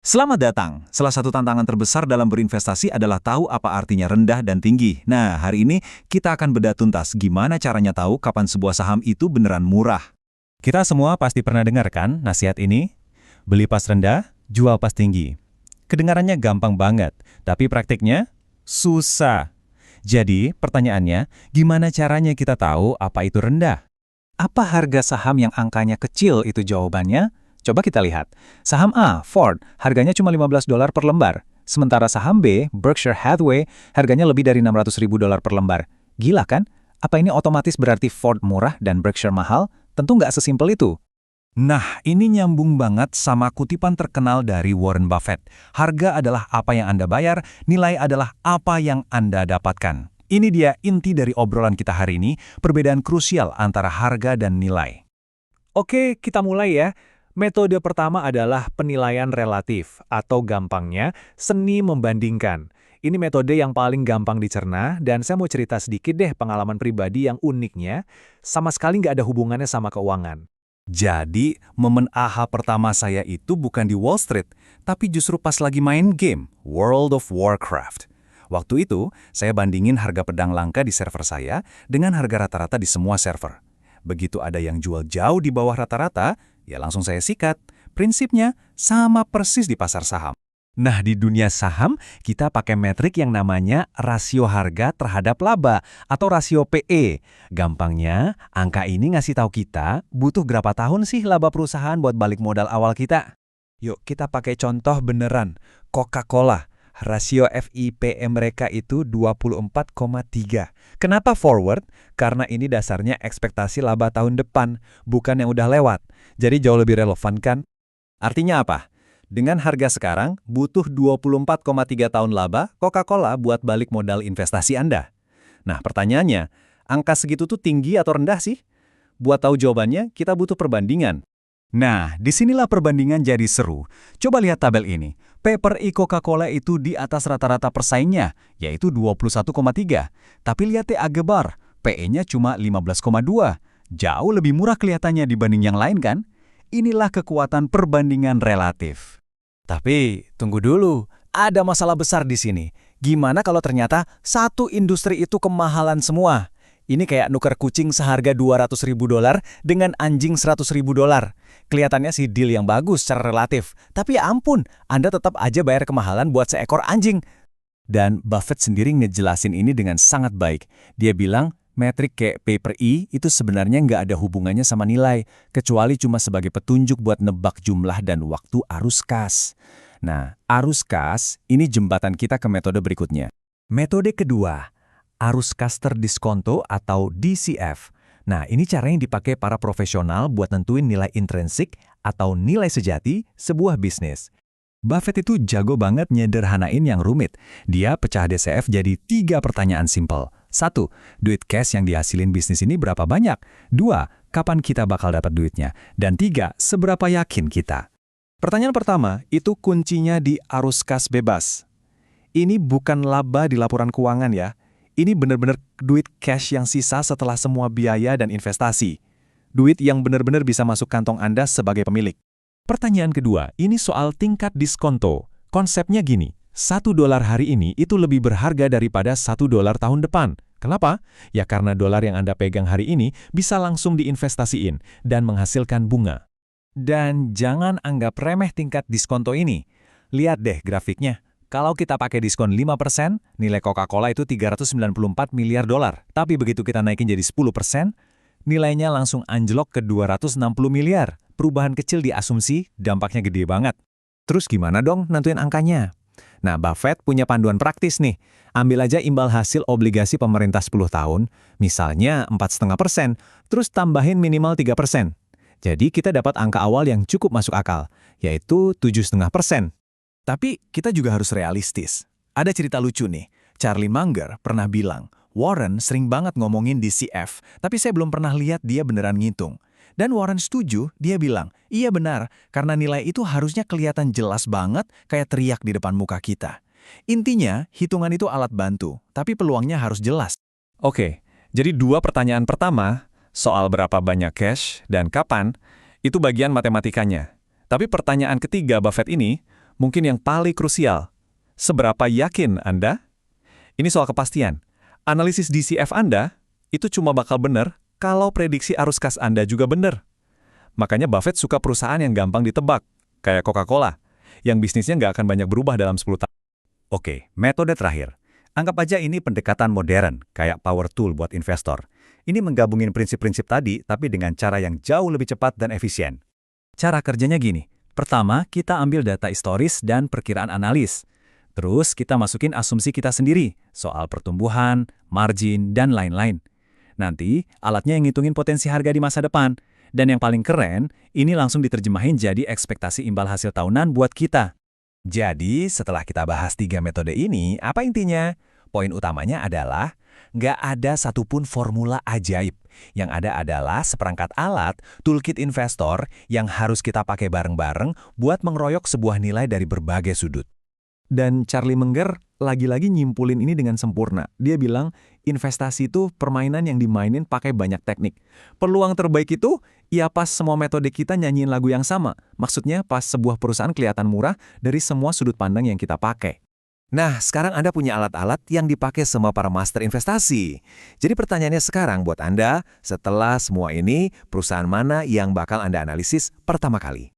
Selamat datang. Salah satu tantangan terbesar dalam berinvestasi adalah tahu apa artinya rendah dan tinggi. Nah, hari ini kita akan bedah tuntas gimana caranya tahu kapan sebuah saham itu beneran murah. Kita semua pasti pernah dengar kan nasihat ini? Beli pas rendah, jual pas tinggi. Kedengarannya gampang banget, tapi praktiknya susah. Jadi, pertanyaannya, gimana caranya kita tahu apa itu rendah? Apa harga saham yang angkanya kecil itu jawabannya? Coba kita lihat. Saham A, Ford, harganya cuma $15 per lembar. Sementara saham B, Berkshire Hathaway, harganya lebih dari $600.000 per lembar. Gila kan? Apa ini otomatis berarti Ford murah dan Berkshire mahal? Tentu nggak sesimpel itu. Nah, ini nyambung banget sama kutipan terkenal dari Warren Buffett. Harga adalah apa yang Anda bayar, nilai adalah apa yang Anda dapatkan. Ini dia inti dari obrolan kita hari ini, perbedaan krusial antara harga dan nilai. Oke, kita mulai ya. Metode pertama adalah penilaian relatif, atau gampangnya, seni membandingkan. Ini metode yang paling gampang dicerna, dan saya mau cerita sedikit deh pengalaman pribadi yang uniknya, sama sekali nggak ada hubungannya sama keuangan. Jadi, momen aha pertama saya itu bukan di Wall Street, tapi justru pas lagi main game, World of Warcraft. Waktu itu, saya bandingin harga pedang langka di server saya dengan harga rata-rata di semua server. Begitu ada yang jual jauh di bawah rata-rata, ya langsung saya sikat. Prinsipnya sama persis di pasar saham. Nah, di dunia saham, kita pakai metrik yang namanya rasio harga terhadap laba atau rasio PE. Gampangnya, angka ini ngasih tahu kita butuh berapa tahun sih laba perusahaan buat balik modal awal kita. Yuk kita pakai contoh beneran. Coca-Cola. Rasio FIPE mereka itu 24,3. Kenapa forward? Karena ini dasarnya ekspektasi laba tahun depan, bukan yang udah lewat. Jadi jauh lebih relevan kan? Artinya apa? Dengan harga sekarang, butuh 24,3 tahun laba Coca-Cola buat balik modal investasi Anda. Nah, pertanyaannya, angka segitu tuh tinggi atau rendah sih? Buat tahu jawabannya, kita butuh perbandingan. Nah, disinilah perbandingan jadi seru. Coba lihat tabel ini. P per I Coca-Cola itu di atas rata-rata persaingnya, yaitu 21,3. Tapi lihat Agebar, PE-nya cuma 15,2. Jauh lebih murah kelihatannya dibanding yang lain kan? Inilah kekuatan perbandingan relatif. Tapi, tunggu dulu. Ada masalah besar di sini. Gimana kalau ternyata satu industri itu kemahalan semua? Ini kayak nuker kucing seharga $200.000 dengan anjing $100.000. Kelihatannya sih deal yang bagus secara relatif. Tapi ya ampun, Anda tetap aja bayar kemahalan buat seekor anjing. Dan Buffett sendiri ngejelasin ini dengan sangat baik. Dia bilang, metrik kayak P per I itu sebenarnya nggak ada hubungannya sama nilai, kecuali cuma sebagai petunjuk buat nebak jumlah dan waktu arus kas. Nah, arus kas ini jembatan kita ke metode berikutnya. Metode kedua, arus kas terdiskonto atau DCF. Nah, ini cara yang dipakai para profesional buat nentuin nilai intrinsik atau nilai sejati sebuah bisnis. Buffett itu jago banget nyederhanain yang rumit. Dia pecah DCF jadi 3 pertanyaan simpel. 1. Duit cash yang dihasilin bisnis ini berapa banyak? 2. Kapan kita bakal dapat duitnya? Dan 3. Seberapa yakin kita? Pertanyaan pertama, itu kuncinya di arus kas bebas. Ini bukan laba di laporan keuangan ya. Ini benar-benar duit cash yang sisa setelah semua biaya dan investasi. Duit yang benar-benar bisa masuk kantong Anda sebagai pemilik. Pertanyaan kedua, ini soal tingkat diskonto. Konsepnya gini, $1 hari ini itu lebih berharga daripada $1 tahun depan. Kenapa? Ya karena dolar yang Anda pegang hari ini bisa langsung diinvestasiin dan menghasilkan bunga. Dan jangan anggap remeh tingkat diskonto ini. Lihat deh grafiknya. Kalau kita pakai diskon 5%, nilai Coca-Cola itu $394 miliar. Tapi begitu kita naikin jadi 10%, nilainya langsung anjlok ke 260 miliar. Perubahan kecil diasumsi, dampaknya gede banget. Terus gimana dong nentuin angkanya? Nah, Buffett punya panduan praktis nih. Ambil aja imbal hasil obligasi pemerintah 10 tahun, misalnya 4,5%, terus tambahin minimal 3%. Jadi kita dapat angka awal yang cukup masuk akal, yaitu 7,5%. Tapi kita juga harus realistis. Ada cerita lucu nih. Charlie Munger pernah bilang, Warren sering banget ngomongin DCF, tapi saya belum pernah lihat dia beneran ngitung. Dan Warren setuju, dia bilang, iya benar, karena nilai itu harusnya kelihatan jelas banget kayak teriak di depan muka kita. Intinya, hitungan itu alat bantu, tapi peluangnya harus jelas. Oke, jadi 2 pertanyaan pertama, soal berapa banyak cash dan kapan, itu bagian matematikanya. Tapi pertanyaan ketiga Buffett ini, mungkin yang paling krusial. Seberapa yakin Anda? Ini soal kepastian. Analisis DCF Anda itu cuma bakal benar kalau prediksi arus kas Anda juga benar. Makanya Buffett suka perusahaan yang gampang ditebak, kayak Coca-Cola, yang bisnisnya nggak akan banyak berubah dalam 10 tahun. Oke, metode terakhir. Anggap aja ini pendekatan modern, kayak power tool buat investor. Ini menggabungin prinsip-prinsip tadi, tapi dengan cara yang jauh lebih cepat dan efisien. Cara kerjanya gini. Pertama, kita ambil data historis dan perkiraan analis. Terus kita masukin asumsi kita sendiri, soal pertumbuhan, margin, dan lain-lain. Nanti, alatnya yang ngitungin potensi harga di masa depan. Dan yang paling keren, ini langsung diterjemahin jadi ekspektasi imbal hasil tahunan buat kita. Jadi, setelah kita bahas 3 metode ini, apa intinya? Poin utamanya adalah, nggak ada satupun formula ajaib. Yang ada adalah seperangkat alat, toolkit investor, yang harus kita pakai bareng-bareng buat mengeroyok sebuah nilai dari berbagai sudut. Dan Charlie Munger lagi-lagi nyimpulin ini dengan sempurna. Dia bilang, investasi itu permainan yang dimainin pakai banyak teknik. Peluang terbaik itu, ya pas semua metode kita nyanyiin lagu yang sama. Maksudnya pas sebuah perusahaan kelihatan murah dari semua sudut pandang yang kita pakai. Nah, sekarang Anda punya alat-alat yang dipakai semua para master investasi. Jadi pertanyaannya sekarang buat Anda, setelah semua ini, perusahaan mana yang bakal Anda analisis pertama kali?